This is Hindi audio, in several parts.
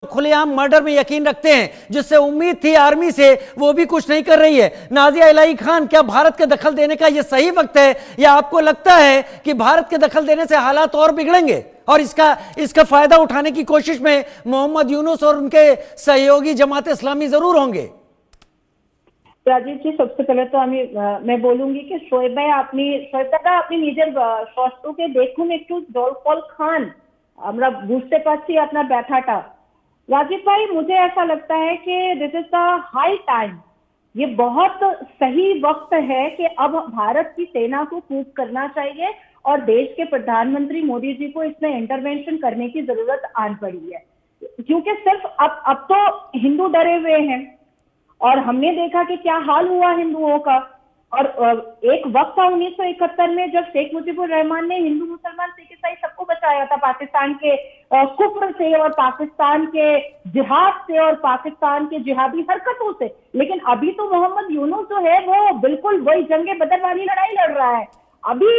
खुलेआम मर्डर में यकीन रखते हैं, जिससे उम्मीद थी आर्मी से, वो भी कुछ नहीं कर रही है। नाजिया इलाही खान, क्या भारत के दखल देने का यह सही वक्त है, या आपको लगता है कि भारत के दखल देने से हालात और बिगड़ेंगे और इसका फायदा उठाने की कोशिश में मोहम्मद यूनुस और उनके सहयोगी जमात इस्लामी जरूर होंगे? राजीव जी, सबसे पहले तो मैं बोलूंगी कि शोएब দাদা আপনি নিজের স্বাস্থ্যকে দেখুন একটু, জল ফল খান, আমরা বুঝতে পারছি আপনার ব্যথাটা। राजीव भाई, मुझे ऐसा लगता है कि this is the high time, ये बहुत सही वक्त है कि अब भारत की सेना को कूच करना चाहिए और देश के प्रधानमंत्री मोदी जी को इसमें इंटरवेंशन करने की जरूरत आन पड़ी है। क्योंकि सिर्फ अब तो हिंदू डरे हुए हैं और हमने देखा कि क्या हाल हुआ हिंदुओं का। और एक वक्त था 1971 में जब शेख मुजीबुर रहमान ने हिंदू मुसलमान सिख ईसाई सबको बचाया था पाकिस्तान के कुफ्र से और पाकिस्तान के जिहाद से और पाकिस्तान के जिहादी हरकतों से। लेकिन अभी तो मोहम्मद यूनुस जो है वो बिल्कुल वही जंगे बदर वाली लड़ाई लड़ रहा है। अभी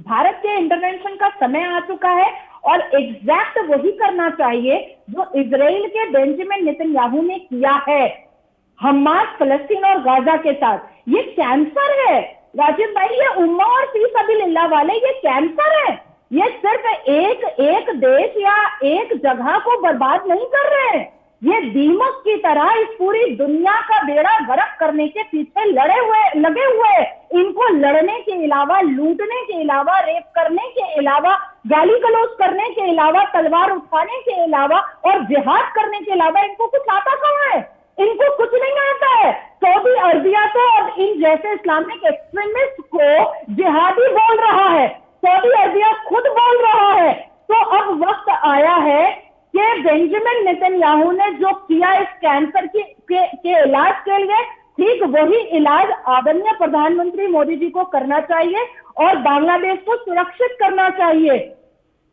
भारत के इंटरवेंशन का समय आ चुका है और एग्जैक्ट वही करना चाहिए जो इजराइल के बेंजामिन नेतन्याहू ने किया है हमास, फलस्तीन और गाजा के साथ। ये कैंसर है राजीव भाई, ये उम्मा और फी सबिलिल्लाह वाले, ये कैंसर है। ये सिर्फ एक देश या एक जगह को बर्बाद नहीं कर रहे हैं, ये दीमक की तरह इस पूरी दुनिया का बेड़ा गर्क करने के पीछे लगे हुए। इनको लड़ने के अलावा, लूटने के अलावा, रेप करने के अलावा, गाली गलौज करने के अलावा, तलवार उठाने के अलावा और जिहाद करने के अलावा इनको कुछ आता कहाँ है? इनको कुछ नहीं आता है। सऊदी अरबिया तो अब इन जैसे इस्लामिक एक्सट्रीमिस्ट को जिहादी बोल रहा है, सऊदी अरबिया खुद बोल रहा है। तो अब वक्त आया है कि बेंजामिन नेतन्याहू ने जो किया इस कैंसर के इलाज के लिए, ठीक वही इलाज आदरणीय प्रधानमंत्री मोदी जी को करना चाहिए और बांग्लादेश को सुरक्षित करना चाहिए।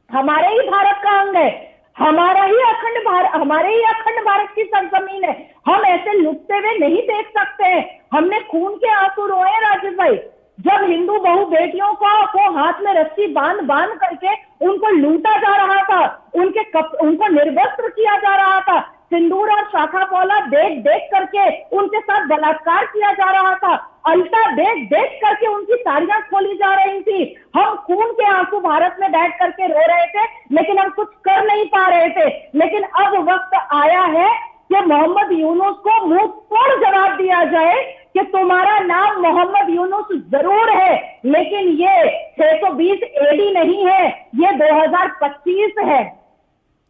हमारे ही भारत का अंग है, हमारे ही अखंड भारत की सरजमीन है। हम ऐसे लुटते हुए नहीं देख सकते हैं। हमने खून के आंसू रोए राजीव भाई, जब हिंदू बहु बेटियों को हाथ में रस्सी बांध करके उनको लूटा जा रहा था, उनको निर्वस्त्र किया जा रहा था, सिंदूर और शाखा पौला देख करके उनके साथ बलात्कार किया जा रहा था, अल्टा देख करके उनकी साड़ियां खोली जा रही थी। हम खून के आंसू भारत में बैठ करके रो रहे थे, लेकिन हम कुछ कर नहीं पा रहे थे। लेकिन अब वक्त आया है कि मोहम्मद यूनुस को मुंह तोड़ जवाब दिया जाए कि तुम्हारा नाम मोहम्मद यूनुस जरूर है, लेकिन ये 620 एडी नहीं है, ये 2025 है।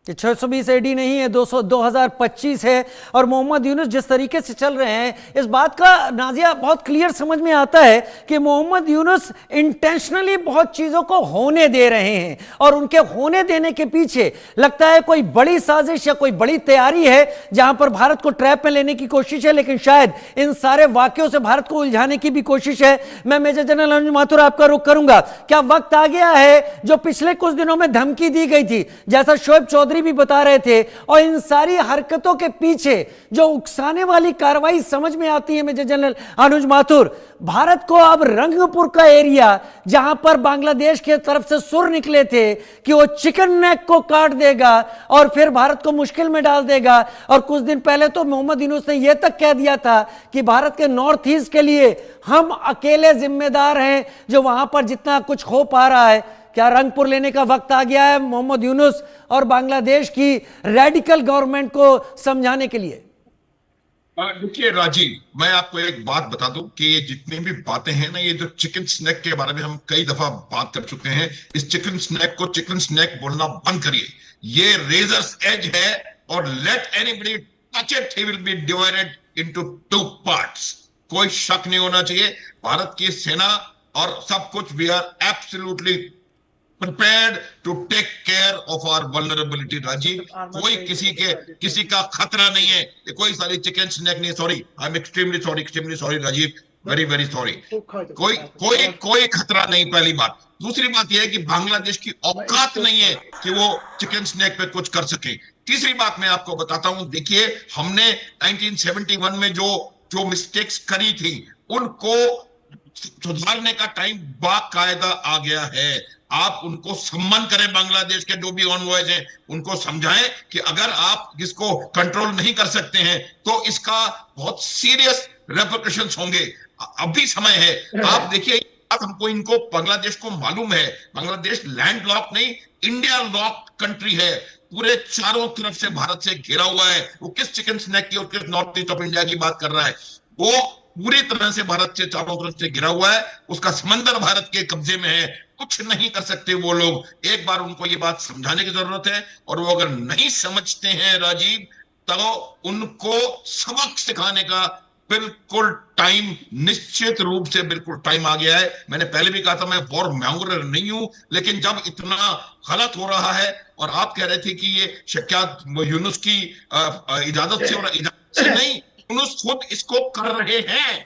620 एडी नहीं है, 2025 है। और मोहम्मद यूनुस जिस तरीके से चल रहे हैं, इस बात का नाजिया बहुत क्लियर समझ में आता है कि मोहम्मद यूनुस इंटेंशनली बहुत चीजों को होने दे रहे हैं और उनके होने देने के पीछे लगता है कोई बड़ी साजिश या कोई बड़ी तैयारी है जहां पर भारत को ट्रैप में लेने की कोशिश है। लेकिन शायद इन सारे वाक्यों से भारत को उलझाने की भी कोशिश है। मैं मेजर जनरल अनुज माथुर आपका रुख करूंगा। क्या वक्त आ गया है, जो पिछले कुछ दिनों में धमकी दी गई थी, जैसा शोएब चौधरी भी बता रहे थे, और इन सारी हरकतों के पीछे जो उकसाने वाली कार्रवाई समझ में आती है मेजर जनरल अनुज माथुर, भारत को अब रंगपुर का एरिया, जहां पर बांग्लादेश की तरफ से सुर निकले थे कि वो चिकन नेक को काट देगा और फिर भारत को मुश्किल में डाल देगा, और कुछ दिन पहले तो मोहम्मद यूनुस ने यह तक कह दिया था कि भारत के नॉर्थ ईस्ट के लिए हम अकेले जिम्मेदार हैं जो वहां पर जितना कुछ हो पा रहा है। क्या रंगपुर लेने का वक्त आ गया है मोहम्मद यूनुस और बांग्लादेश की रेडिकल गवर्नमेंट को समझाने के लिए? देखिए राजीव, मैं आपको एक बात बता दूं कि ये जितनी भी बातें हैं ना, ये जो चिकन स्नैक के बारे में हम कई दफा बात कर चुके हैं। इस चिकन स्नैक को चिकन स्नैक बोलना बंद करिए। ये रेजर्स एज है और let anybody touch it, he will be divided into 2 parts. कोई शक नहीं होना चाहिए, भारत की सेना और सब कुछ, we are absolutely prepared to take care of our vulnerability Rajiv. कोई किसी का खतरा नहीं है, कोई सारी चिकन स्नैक नहीं। Sorry, I am extremely sorry Rajiv, very very sorry. कोई खतरा नहीं, पहली बात। दूसरी बात यह है कि बांग्लादेश की औकात नहीं है कि वो चिकन स्नैक पे कुछ कर सके। तीसरी बात मैं आपको बताता हूं, देखिए हमने 1971 में जो मिस्टेक्स करी थी उनको सुधारने का टाइम बाकायदा आ गया है। आप उनको सम्मान करें, बांग्लादेश के जो भी ऑनवॉयज हैं उनको समझाएं कि अगर आप इसको कंट्रोल नहीं कर सकते हैं तो इसका बहुत सीरियस रेपरकशंस होंगे। अभी समय है। आप देखिए, हमको इनको बांग्लादेश को मालूम है, बांग्लादेश लैंड लॉक नहीं, इंडिया लॉक कंट्री है। पूरे चारों तरफ से भारत से घिरा हुआ है। वो किस चिकन स्नैक की और किस नॉर्थ ईस्ट ऑफ इंडिया की बात कर रहा है? वो पूरी तरह से भारत से चारों तरफ से घिरा हुआ है। उसका समंदर भारत के कब्जे में है। कुछ नहीं कर सकते वो लोग। एक बार उनको ये बात समझाने की जरूरत है, और वो अगर नहीं समझते हैं राजीव, तो उनको सबक सिखाने का बिल्कुल टाइम, निश्चित रूप से बिल्कुल टाइम आ गया है। मैंने पहले भी कहा था मैं वॉर मैंगर नहीं हूं, लेकिन जब इतना गलत हो रहा है, और आप कह रहे थे कि ये शक्यात यूनुस की इजाजत से और इजाजत से नहीं, यूनुस खुद इसको कर रहे हैं।